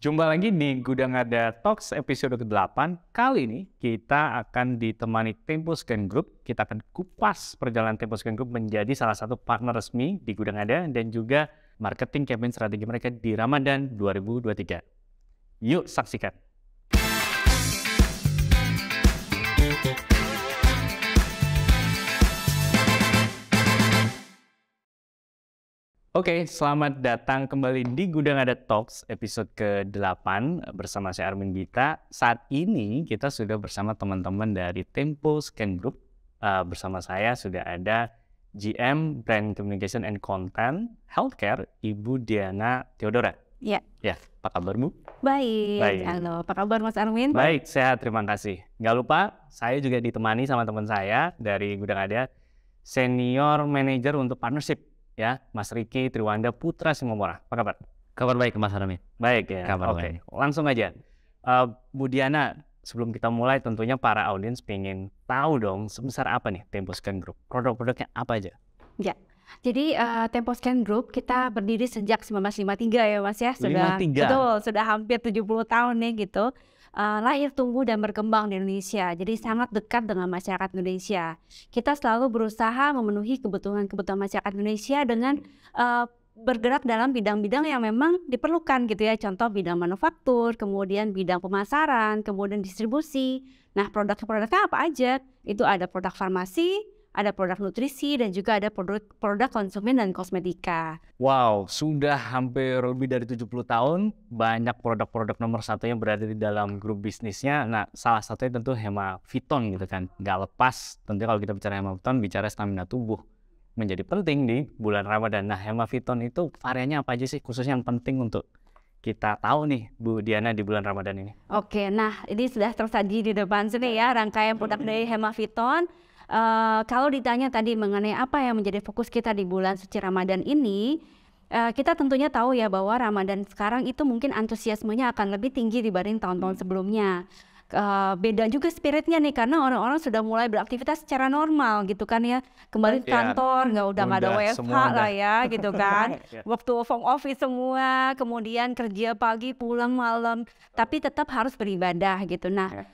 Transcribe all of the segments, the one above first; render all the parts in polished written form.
Jumpa lagi di Gudang Ada Talks episode ke-8. Kali ini kita akan ditemani Temposcan Group. Kita akan kupas perjalanan Temposcan Group menjadi salah satu partner resmi di Gudang Ada dan juga marketing campaign strategi mereka di Ramadan 2023. Yuk saksikan. Oke, selamat datang kembali di Gudang Ada Talks episode ke-8 bersama saya Armin Gita. Saat ini kita sudah bersama teman-teman dari Temposcan Group. Bersama saya sudah ada GM Brand Communication and Content Healthcare, Ibu Diana Theodora. Ya. Ya, apa kabarmu? Baik. Halo, apa kabar Mas Armin? Baik, sehat, terima kasih. Nggak lupa, saya juga ditemani sama teman saya dari Gudang Ada, Senior Manager untuk Partnership. Ya, Mas Riki Triwanda Putra Singomora. Apa kabar? Kabar baik Mas Armin. Baik ya. Kabar Oke, baik. langsung aja. Bu Diana, sebelum kita mulai tentunya para audiens pengen tahu dong sebesar apa nih Temposcan Group? Produk-produknya apa aja? Ya. Jadi Temposcan Group kita berdiri sejak 1953 ya Mas ya. Sudah 53. Betul, sudah hampir 70 tahun nih gitu. Lahir, tumbuh, dan berkembang di Indonesia. Jadi sangat dekat dengan masyarakat Indonesia. Kita selalu berusaha memenuhi kebutuhan masyarakat Indonesia dengan bergerak dalam bidang-bidang yang memang diperlukan gitu ya. Contoh bidang manufaktur, kemudian bidang pemasaran, kemudian distribusi. Nah, produk-produknya apa aja? Itu ada produk farmasi, ada produk nutrisi, dan juga ada produk konsumen dan kosmetika. Wow, sudah hampir lebih dari 70 tahun, banyak produk-produk nomor satu yang berada di dalam grup bisnisnya. Nah, salah satunya tentu Hemaviton gitu kan. Nggak lepas, tentunya kalau kita bicara Hemaviton, bicara stamina tubuh. Menjadi penting di bulan Ramadan. Nah, Hemaviton itu variannya apa aja sih, khususnya yang penting untuk kita tahu nih, Bu Diana, di bulan Ramadan ini? Oke, nah ini sudah tersaji di depan sini ya, rangkaian produk dari Hemaviton. Kalau ditanya tadi mengenai apa yang menjadi fokus kita di bulan suci Ramadan ini, kita tentunya tahu ya bahwa Ramadan sekarang itu mungkin antusiasmenya akan lebih tinggi dibanding tahun-tahun sebelumnya. Beda juga spiritnya nih karena orang-orang sudah mulai beraktivitas secara normal gitu kan ya, kembali ke kantor, nggak ada WFH lah ya gitu kan. Waktu home office semua, kemudian kerja pagi pulang malam, tapi tetap harus beribadah gitu. Nah,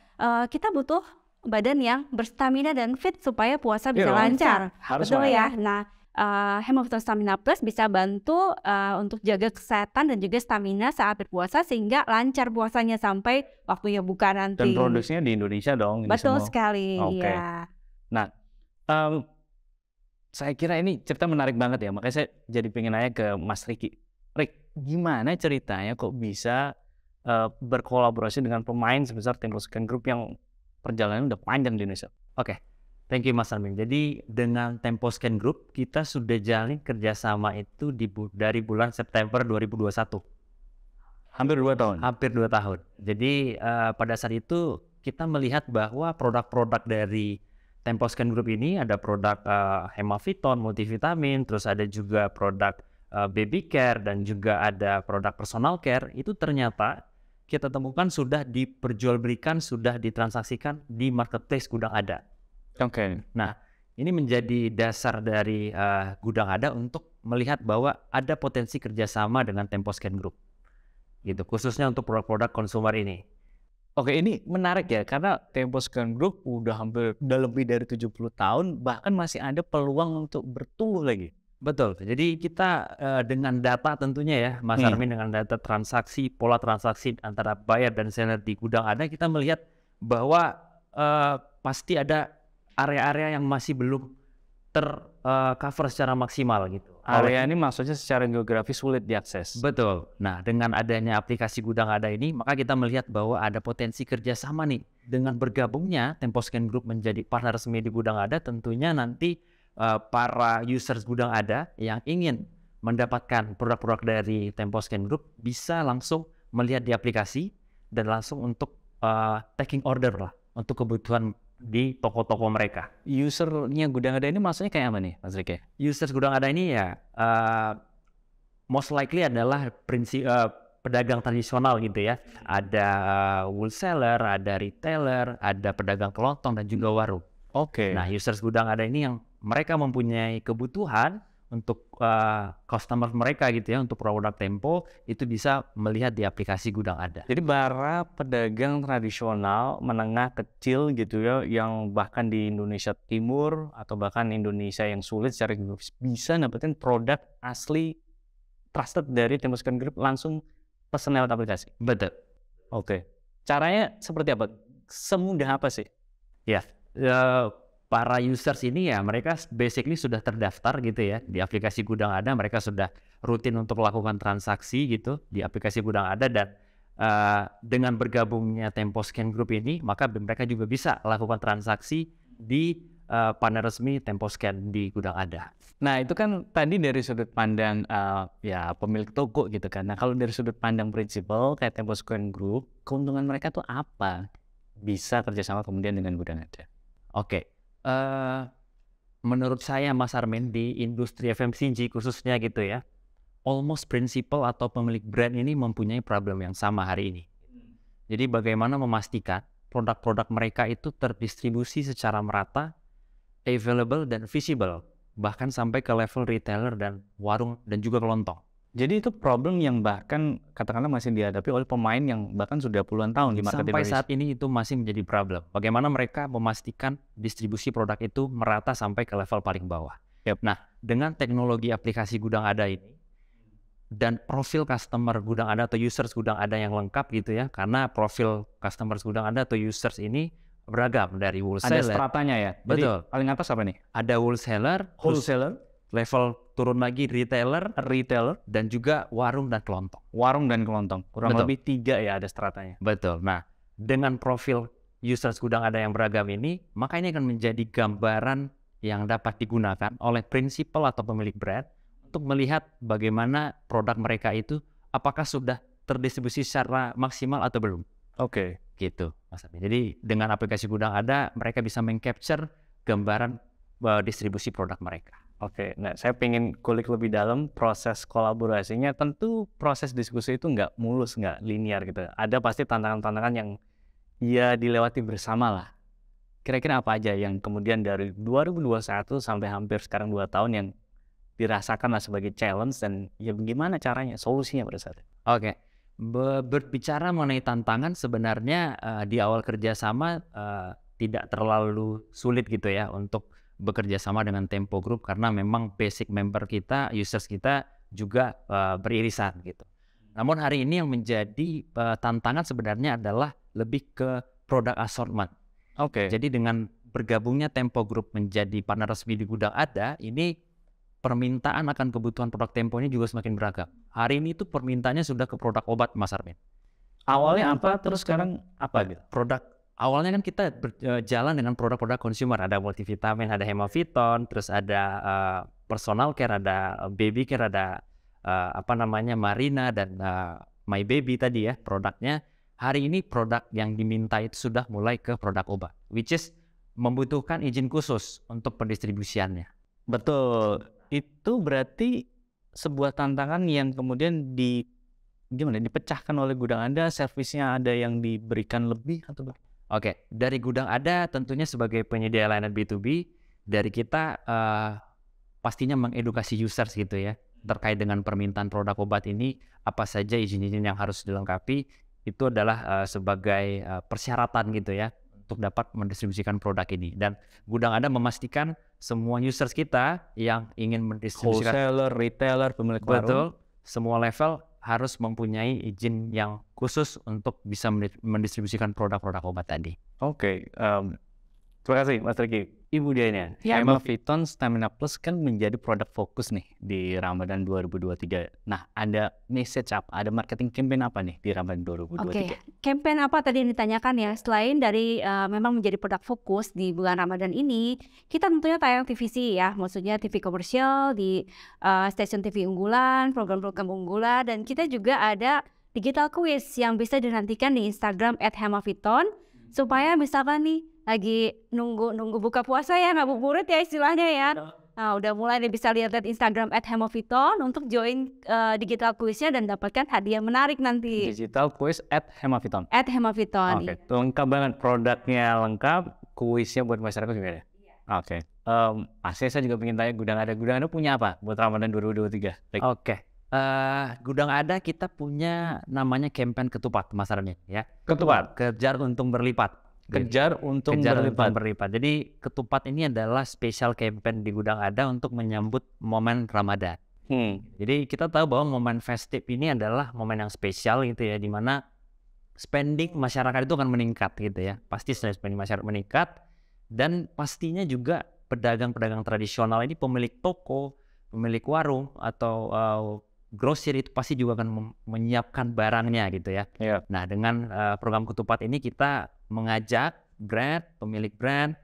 kita butuh badan yang berstamina dan fit supaya puasa bisa lancar. Betul ya. Nah, Hemaviton Stamina Plus bisa bantu untuk jaga kesehatan dan juga stamina saat berpuasa sehingga lancar puasanya sampai waktunya buka nanti. Dan produksinya di Indonesia dong. Betul sekali. Oke. Ya. Nah, saya kira ini cerita menarik banget ya. Makanya saya jadi pengen nanya ke Mas Riki. Rik, gimana ceritanya kok bisa berkolaborasi dengan pemain sebesar Temposcan Group yang perjalanan udah panjang di Indonesia? Oke, thank you Mas Armin. Jadi dengan Temposcan Group kita sudah jalin kerjasama itu dari bulan September 2021. Hampir 2 tahun. Hampir 2 tahun. Jadi pada saat itu kita melihat bahwa produk-produk dari Temposcan Group ini ada produk Hemaviton, multivitamin, terus ada juga produk baby care dan juga ada produk personal care. Itu ternyata kita temukan sudah diperjualbelikan, sudah ditransaksikan di marketplace Gudang Ada. Oke. Nah, ini menjadi dasar dari Gudang Ada untuk melihat bahwa ada potensi kerjasama dengan Temposcan Group. Gitu, khususnya untuk produk-produk konsumer ini. Oke, ini menarik ya, karena Temposcan Group udah lebih dari 70 tahun, bahkan masih ada peluang untuk bertumbuh lagi. Betul, jadi kita dengan data tentunya ya Mas Armin, dengan data transaksi, pola transaksi antara buyer dan seller di Gudang Ada, kita melihat bahwa pasti ada area-area yang masih belum tercover secara maksimal gitu. Area ini maksudnya secara geografis sulit diakses. Betul, nah dengan adanya aplikasi Gudang Ada ini, maka kita melihat bahwa ada potensi kerjasama nih. Dengan bergabungnya Temposcan Group menjadi partner resmi di Gudang Ada, tentunya nanti para users Gudang Ada yang ingin mendapatkan produk-produk dari Temposcan Group bisa langsung melihat di aplikasi dan langsung untuk taking order lah untuk kebutuhan di toko-toko mereka. Usernya Gudang Ada ini maksudnya kayak apa nih Mas Riki? Users Gudang Ada ini ya most likely adalah pedagang tradisional gitu ya. Ada wholesaler, ada retailer, ada pedagang kelontong dan juga warung. Oke. Nah, users Gudang Ada ini yang mereka mempunyai kebutuhan untuk customer mereka gitu ya, untuk produk Tempo itu bisa melihat di aplikasi Gudang Ada. Jadi para pedagang tradisional menengah kecil gitu ya, yang bahkan di Indonesia Timur atau bahkan Indonesia yang sulit secara geografis bisa dapetin produk asli trusted dari Tempo Scan Group langsung pesen lewat aplikasi. Betul. Oke. Caranya seperti apa? Semudah apa sih? Ya, para users ini ya mereka basically sudah terdaftar gitu ya di aplikasi Gudang Ada, mereka sudah rutin untuk melakukan transaksi gitu di aplikasi Gudang Ada, dan dengan bergabungnya Tempo Scan Group ini maka mereka juga bisa lakukan transaksi di partner resmi Tempo Scan di Gudang Ada. Nah itu kan tadi dari sudut pandang ya pemilik toko gitu kan. Nah kalau dari sudut pandang prinsipal kayak Tempo Scan Group, keuntungan mereka tuh apa? Bisa kerjasama kemudian dengan Gudang Ada. Oke. Menurut saya Mas Armin di industri FMCG khususnya gitu ya, almost principal atau pemilik brand ini mempunyai problem yang sama hari ini. Jadi bagaimana memastikan produk-produk mereka itu terdistribusi secara merata, available dan visible, bahkan sampai ke level retailer dan warung dan juga kelontong. Jadi itu problem yang bahkan katakanlah masih dihadapi oleh pemain yang bahkan sudah puluhan tahun di market Sampai Indonesia. saat ini itu masih menjadi problem. Bagaimana mereka memastikan distribusi produk itu merata sampai ke level paling bawah. Yep. Nah, dengan teknologi aplikasi Gudang Ada ini dan profil customer Gudang Ada atau users Gudang Ada yang lengkap gitu ya, karena profil customer Gudang Ada atau users ini beragam dari wholesaler. Ada stratanya ya. Betul. Jadi paling atas apa nih? Ada wholesaler, Wholesaler, level turun lagi retailer, dan juga warung dan kelontong. warung dan kelontong. Kurang Betul. lebih 3 ya ada stratanya. Betul. Nah, dengan profil users Gudang Ada yang beragam ini, maka ini akan menjadi gambaran yang dapat digunakan oleh prinsipal atau pemilik brand untuk melihat bagaimana produk mereka itu apakah sudah terdistribusi secara maksimal atau belum. Oke. Gitu, Mas Armin. Jadi dengan aplikasi Gudang Ada, mereka bisa meng-capture gambaran distribusi produk mereka. Oke, nah saya pengen kulik lebih dalam proses kolaborasinya. Tentu proses diskusi itu nggak mulus, nggak linear gitu. Ada pasti tantangan-tantangan yang ya dilewati bersama lah. Kira-kira apa aja yang kemudian dari 2021 sampai hampir sekarang 2 tahun yang dirasakan lah sebagai challenge dan ya bagaimana caranya, solusinya pada saat itu? Oke, berbicara mengenai tantangan sebenarnya di awal kerjasama tidak terlalu sulit gitu ya untuk bekerja sama dengan Tempo Group karena memang basic member kita, users kita juga beririsan gitu. Namun hari ini yang menjadi tantangan sebenarnya adalah lebih ke product assortment. Oke. Jadi dengan bergabungnya Tempo Group menjadi partner resmi di Gudang Ada, ini permintaan akan kebutuhan produk Tempo ini juga semakin beragam. Hari ini tuh permintaannya sudah ke produk obat, Mas Armin. Awalnya apa, terus sekarang apa gitu? Produk awalnya kan kita berjalan dengan produk-produk consumer, ada multivitamin, ada Hemaviton, terus ada personal care, ada baby care, ada Marina dan My Baby tadi ya produknya. Hari ini produk yang diminta itu sudah mulai ke produk obat, which is membutuhkan izin khusus untuk pendistribusiannya. Betul. Itu berarti sebuah tantangan yang kemudian dipecahkan oleh Gudang Anda, servisnya ada yang diberikan lebih atau Oke, dari Gudang Ada tentunya sebagai penyedia layanan B2B, dari kita pastinya mengedukasi users gitu ya, terkait dengan permintaan produk obat ini, apa saja izin-izin yang harus dilengkapi, itu adalah sebagai persyaratan gitu ya, untuk dapat mendistribusikan produk ini. Dan Gudang Ada memastikan semua users kita yang ingin mendistribusikan wholesaler, retailer, pemilik warung. Betul, semua level harus mempunyai izin yang khusus untuk bisa mendistribusikan produk-produk obat tadi. Oke, terima kasih Mas Riki. Ibu Diana, Ya. Hemaviton Stamina Plus kan menjadi produk fokus nih di Ramadan 2023. Nah, ada message apa, ada marketing campaign apa nih di Ramadan 2023? Oke, campaign apa tadi yang ditanyakan ya? Selain dari memang menjadi produk fokus di bulan Ramadan ini, kita tentunya tayang TVC ya, maksudnya TV komersial di stasiun TV unggulan, program-program unggulan, dan kita juga ada digital quiz yang bisa dinantikan di Instagram @hemaviton supaya misalkan nih lagi nunggu buka puasa ya, ngabuburit ya istilahnya ya. Nah, udah mulai nih bisa lihat Instagram @hemaviton untuk join digital quiznya dan dapatkan hadiah menarik nanti. Digital quiz @hemaviton. @hemaviton. Oke, lengkap banget, produknya lengkap, kuisnya buat masyarakat juga ada. Oke. pasti saya juga pengen tanya Gudang Ada punya apa buat Ramadan 2023? Like, Oke. Gudang Ada kita punya namanya campaign ketupat, Mas Armin, ya. ketupat, Kejar untung berlipat. kejar untung Kejar berlipat. untung berlipat. Jadi ketupat ini adalah special campaign di Gudang Ada untuk menyambut momen Ramadan. Jadi kita tahu bahwa momen festive ini adalah momen yang spesial gitu ya, di mana spending masyarakat itu akan meningkat gitu ya. Pasti spending masyarakat meningkat, dan pastinya juga pedagang-pedagang tradisional ini, pemilik toko, pemilik warung atau grosir itu pasti juga akan menyiapkan barangnya gitu ya. Iya. Nah, dengan program ketupat ini kita mengajak brand, pemilik brand,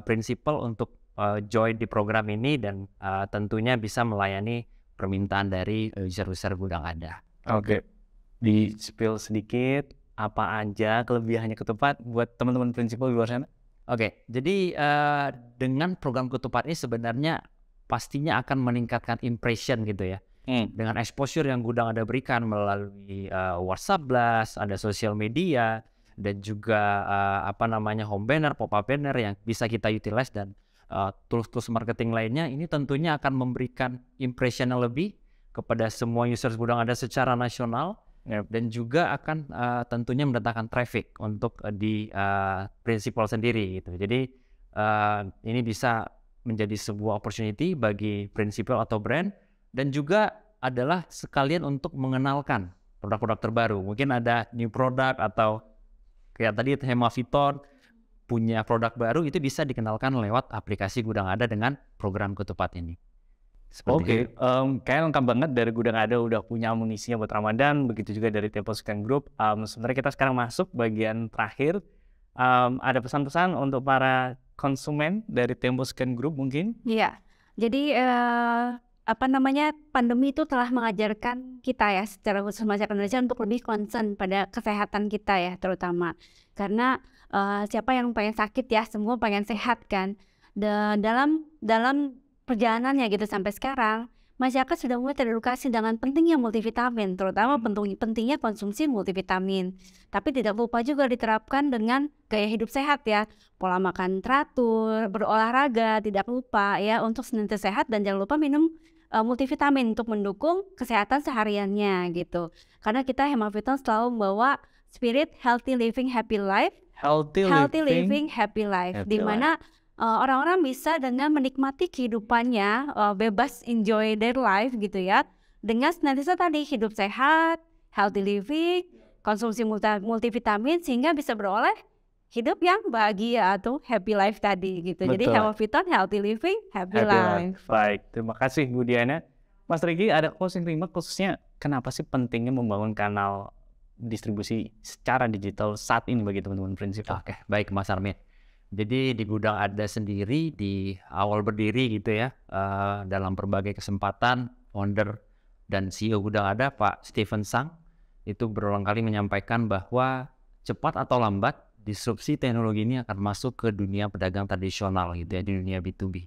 prinsipal untuk join di program ini, dan tentunya bisa melayani permintaan dari user-user Gudang Ada. Oke. Di spill sedikit apa aja kelebihannya ketupat buat teman-teman prinsipal di luar sana? Oke, jadi dengan program ketupat ini sebenarnya pastinya akan meningkatkan impression gitu ya. Dengan exposure yang Gudang Ada berikan melalui WhatsApp Blast, ada sosial media, dan juga home banner, pop-up banner yang bisa kita utilize, dan tools-tools marketing lainnya, ini tentunya akan memberikan impression yang lebih kepada semua users Gudang Ada secara nasional. Dan juga akan tentunya mendatangkan traffic untuk di prinsipal sendiri gitu. Jadi ini bisa menjadi sebuah opportunity bagi prinsipal atau brand, dan juga adalah sekalian untuk mengenalkan produk-produk terbaru. Mungkin ada new product, atau kayak tadi Hemaviton punya produk baru, itu bisa dikenalkan lewat aplikasi Gudang Ada dengan program ketupat ini. Oke, kayak lengkap banget dari Gudang Ada udah punya amunisinya buat Ramadan, begitu juga dari Temposcan Group. Sebenarnya kita sekarang masuk bagian terakhir. Ada pesan-pesan untuk para konsumen dari Temposcan Group mungkin? Iya, jadi pandemi itu telah mengajarkan kita ya, secara khusus masyarakat Indonesia, untuk lebih concern pada kesehatan kita ya, terutama karena siapa yang pengen sakit ya, semua pengen sehat kan. Dalam perjalanannya gitu sampai sekarang, masyarakat sudah mulai teredukasi dengan pentingnya multivitamin, terutama pentingnya konsumsi multivitamin. Tapi tidak lupa juga diterapkan dengan gaya hidup sehat ya, pola makan teratur, berolahraga, tidak lupa ya untuk senantiasa sehat, dan jangan lupa minum multivitamin untuk mendukung kesehatan sehariannya gitu. Karena kita Hemaviton selalu membawa spirit healthy living happy life, Healthy living happy life, di mana orang-orang bisa dengan menikmati kehidupannya, bebas enjoy their life gitu ya, dengan senantiasa tadi hidup sehat, healthy living, konsumsi multivitamin, sehingga bisa beroleh hidup yang bahagia atau happy life tadi gitu. Betul. Jadi Hemaviton healthy living happy life. Baik, terima kasih Bu Diana. Mas Riki, ada closing remark khususnya kenapa sih pentingnya membangun kanal distribusi secara digital saat ini bagi teman-teman prinsipal? Oke, baik Mas Armin. Jadi di Gudang Ada sendiri di awal berdiri gitu ya, dalam berbagai kesempatan founder dan CEO Gudang Ada Pak Stephen Sang itu berulang kali menyampaikan bahwa cepat atau lambat disrupsi teknologi ini akan masuk ke dunia pedagang tradisional gitu ya, di dunia B2B.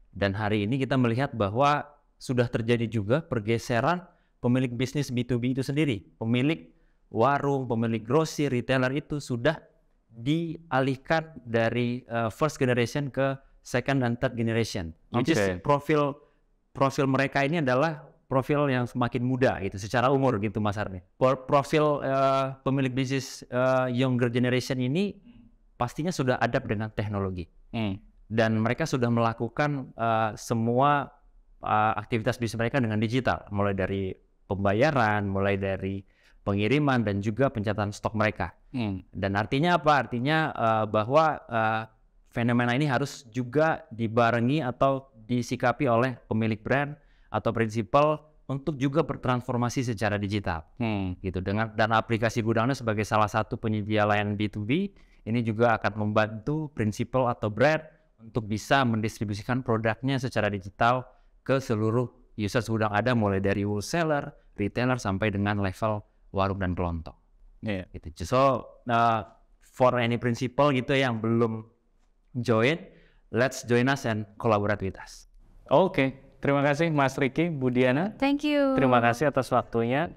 Dan hari ini kita melihat bahwa sudah terjadi juga pergeseran pemilik bisnis B2B itu sendiri. Pemilik warung, pemilik grosir, retailer itu sudah dialihkan dari first generation ke second dan third generation. Which is profil mereka ini adalah profil yang semakin muda gitu secara umur gitu Mas Armi. Profil pemilik bisnis younger generation ini pastinya sudah adapt dengan teknologi. Dan mereka sudah melakukan semua aktivitas bisnis mereka dengan digital, mulai dari pembayaran, mulai dari pengiriman, dan juga pencatatan stok mereka. Dan artinya apa? Artinya bahwa fenomena ini harus juga dibarengi atau disikapi oleh pemilik brand atau prinsipal untuk juga bertransformasi secara digital. Gitu. Dan aplikasi Gudang Ada sebagai salah satu penyedia layanan B2B ini juga akan membantu prinsipal atau brand untuk bisa mendistribusikan produknya secara digital ke seluruh users Gudang Ada, mulai dari wholesaler, retailer, sampai dengan level warung dan kelontong. Gitu. So for any principal gitu yang belum join, let's join us and collaborate with us. Oke, terima kasih Mas Riki, Bu Diana. Thank you. Terima kasih atas waktunya.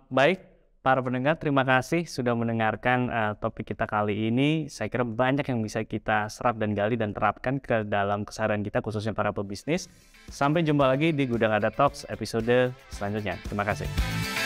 Baik, para pendengar, terima kasih sudah mendengarkan topik kita kali ini. Saya kira banyak yang bisa kita serap dan gali dan terapkan ke dalam keseharian kita, khususnya para pebisnis. Sampai jumpa lagi di Gudang Ada Talks episode selanjutnya. Terima kasih.